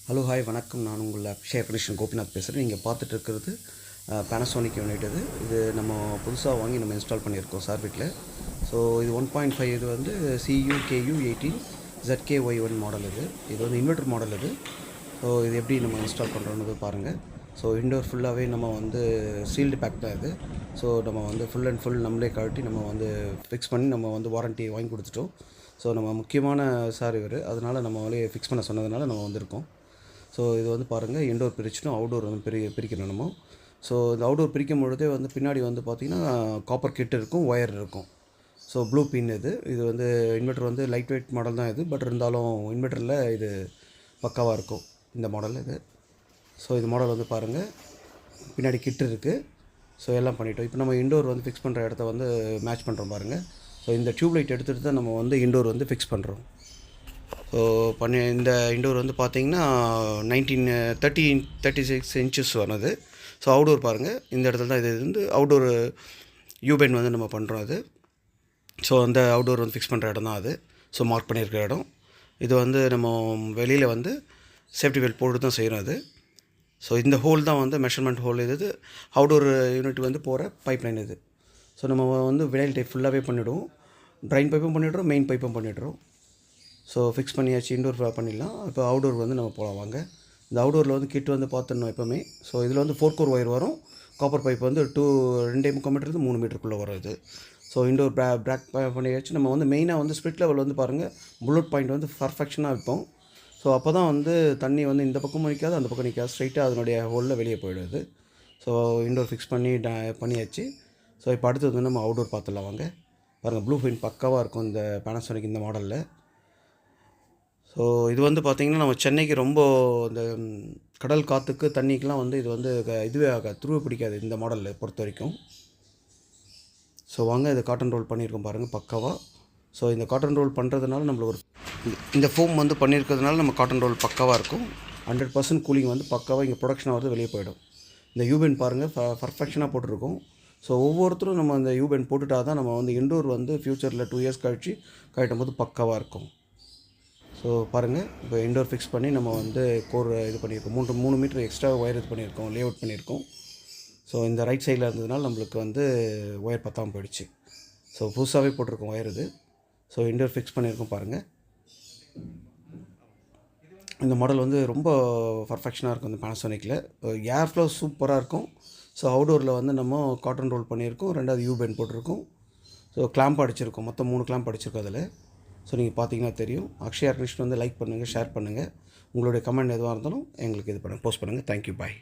Hello hi வணக்கம். நான் உங்கள் அக்ஷய கணேஷன் கோபிநாத் பேசுகிறேன். நீங்கள் பார்த்துட்டு இருக்கிறது பேனசோனிக் யூனிட். இது நம்ம புதுசாக வாங்கி நம்ம இன்ஸ்டால் பண்ணியிருக்கோம் சார் வீட்டில். ஸோ இது 1.5, இது வந்து CUKU18 ZKY1 மாடல். இது வந்து இன்வெர்டர் மாடல். ஸோ இது எப்படி நம்ம இன்ஸ்டால் பண்ணுறோன்னு பாருங்கள். ஸோ இன்டோர் ஃபுல்லாகவே நம்ம வந்து சீல்டு பேக் தான் இது. ஸோ நம்ம வந்து ஃபுல் அண்ட் ஃபுல் நம்மளே கழட்டி நம்ம வந்து ஃபிக்ஸ் பண்ணி நம்ம வந்து வாரண்ட்டி வாங்கி கொடுத்துட்டோம். ஸோ நம்ம முக்கியமான சார் இவர், அதனால் நம்ம வந்து ஃபிக்ஸ் பண்ண சொன்னதுனால நம்ம வந்திருக்கோம். ஸோ இது வந்து பாருங்கள், இன்டோர் பிரிச்சுட்டோம், அவுடோர் வந்து பிரிக்கணும் நம்ம. ஸோ இந்த அவுடோர் பிரிக்கும் பொழுதே வந்து பின்னாடி வந்து பார்த்திங்கன்னா காப்பர் கிட் இருக்கும், ஒயர் இருக்கும். ஸோ ப்ளூ பின் இது வந்து இன்வெர்ட்டர் வந்து லைட் வெயிட் மாடல் தான் இது. பட் இருந்தாலும் இன்வெர்ட்டரில் இது பக்காவாக இருக்கும் இந்த மாடல் இது. ஸோ இது மாடல் வந்து பாருங்கள், பின்னாடி கிட் இருக்குது. ஸோ எல்லாம் பண்ணிட்டோம். இப்போ நம்ம இன்டோர் வந்து ஃபிக்ஸ் பண்ணுற இடத்த வந்து மேட்ச் பண்ணுறோம் பாருங்கள். ஸோ இந்த டியூப் லைட் எடுத்துகிட்டு தான் நம்ம வந்து இன்டோர் வந்து ஃபிக்ஸ் பண்ணுறோம். ஸோ இந்த இன்டோர் வந்து பார்த்திங்கன்னா 36 இன்ச்சஸ் வருது. ஸோ அவுடோர் பாருங்கள், இந்த இடத்துல தான் இது வந்து அவுடோர் யூபென் வந்து நம்ம பண்ணுறோம் அது. ஸோ அந்த அவுடோர் வந்து ஃபிக்ஸ் பண்ணுற இடம் தான் அது. ஸோ மார்க் பண்ணியிருக்கிற இடம் இது. வந்து நம்ம வெளியில் வந்து சேஃப்டி பெல்ட் போட்டு தான் செய்கிறோம் அது. ஸோ இந்த ஹோல் தான் வந்து மெஷர்மெண்ட் ஹோல். இது அவுடோர் யூனிட் வந்து போகிற பைப் லைன் இது. ஸோ நம்ம வந்து விடைல் டைப் ஃபுல்லாகவே பண்ணிவிடுவோம். ட்ரைன் பைப்பும் பண்ணிவிடுறோம், மெயின் பைப்பும் பண்ணிவிடுறோம். ஸோ ஃபிக்ஸ் பண்ணியாச்சு, இன்டோர் பண்ணிடலாம். இப்போ அவுடோர் வந்து நம்ம போகலாம் வாங்க. இந்த அவுடோரில் வந்து கிட் வந்து பார்த்துடணும் எப்போவுமே. ஸோ இதில் வந்து 4 கோர் ஒயர் வரும். காப்பர் பைப் வந்து 2.5 மீட்டர் 3 மீட்டருக்குள்ளே வரும் இது. ஸோ இன்டோர் பிராக் பண்ணியாச்சு. நம்ம வந்து மெயினாக வந்து ஸ்பிரிட் லெவல் வந்து பாருங்கள், புல்லட் பாயிண்ட் வந்து பர்ஃபெக்ஷனாக வைப்போம். ஸோ அப்போ தான் வந்து தண்ணி வந்து இந்த பக்கமும் நிற்காது, அந்த பக்கம் நிற்காது, ஸ்ட்ரைட்டாக அதனுடைய ஹோலில் வெளியே போயிடுது. ஸோ இன்டோர் ஃபிக்ஸ் பண்ணியாச்சு. ஸோ இப்போ அடுத்து வந்து நம்ம அவுடோர் பார்த்துடலாம் வாங்க. பாருங்கள், ப்ளூ பின் பக்காவாக இருக்கும் இந்த பேனசோனிக் இந்த மாடலில். ஸோ இது வந்து பார்த்திங்கன்னா நம்ம சென்னைக்கு ரொம்ப இந்த கடல் காற்றுக்கு தண்ணிக்கெலாம் வந்து இது வந்து இதுவே துருவ பிடிக்காது இந்த மாடலில் பொறுத்த வரைக்கும். ஸோ வாங்க, இது காட்டன் ரோல் பண்ணியிருக்கோம் பாருங்கள் பக்காவாக. ஸோ இந்த காட்டன் ரோல் பண்ணுறதுனால நம்மளுக்கு இந்த ஃபோம் வந்து பண்ணியிருக்கிறதுனால நம்ம காட்டன் ரோல் பக்காவாக இருக்கும். 100% கூலிங் வந்து பக்காவாக இங்கே ப்ரொடக்ஷனாக வந்து வெளியே போயிடும். இந்த யூபென் பாருங்கள் பர்ஃபெக்ஷனாக போட்டிருக்கோம். ஸோ ஒவ்வொருத்தரும் நம்ம இந்த யூபென் போட்டுட்டா தான் நம்ம வந்து இன்டோர் வந்து ஃப்யூச்சரில் 2 இயர்ஸ் கழிச்சு கட்டும் போது பக்காவாக இருக்கும். ஸோ பாருங்கள், இப்போ இன்டோர் ஃபிக்ஸ் பண்ணி நம்ம வந்து கோர் இது பண்ணியிருக்கோம். 3 மீட்டர் எக்ஸ்ட்ரா ஒயர் இது பண்ணியிருக்கோம், லே அவுட் பண்ணியிருக்கோம். ஸோ இந்த ரைட் சைடில் இருந்ததுனால நம்மளுக்கு வந்து ஒயர் பத்தாமல் போயிடுச்சு. ஸோ புதுசாகவே போட்டிருக்கோம் ஒயர் இது. ஸோ இன்டோர் ஃபிக்ஸ் பண்ணியிருக்கோம் பாருங்கள். இந்த மாடல் வந்து ரொம்ப பர்ஃபெக்ஷனாக இருக்கும் இந்த பேனசோனிக்கில். ஏர் ஃப்ளோ சூப்பராக இருக்கும். ஸோ அவுடோரில் வந்து நம்ம காட்டன் ரோல் பண்ணியிருக்கோம், 2வது யூபென் போட்டிருக்கோம். ஸோ கிளாம்ப் அடிச்சிருக்கோம், மொத்தம் 3 கிளாம்ப் அடிச்சிருக்கோம் அதில். ஸோ நீங்கள் பார்த்தீங்கன்னா தெரியும். அக்ஷயா கணேஷன் வந்து லைக் பண்ணுங்கள், ஷேர் பண்ணுங்கள். உங்களுடைய கமெண்ட் எதுவாக இருந்தாலும் எங்களுக்கு இது போஸ்ட் பண்ணுங்கள். தேங்க்யூ, பாய்.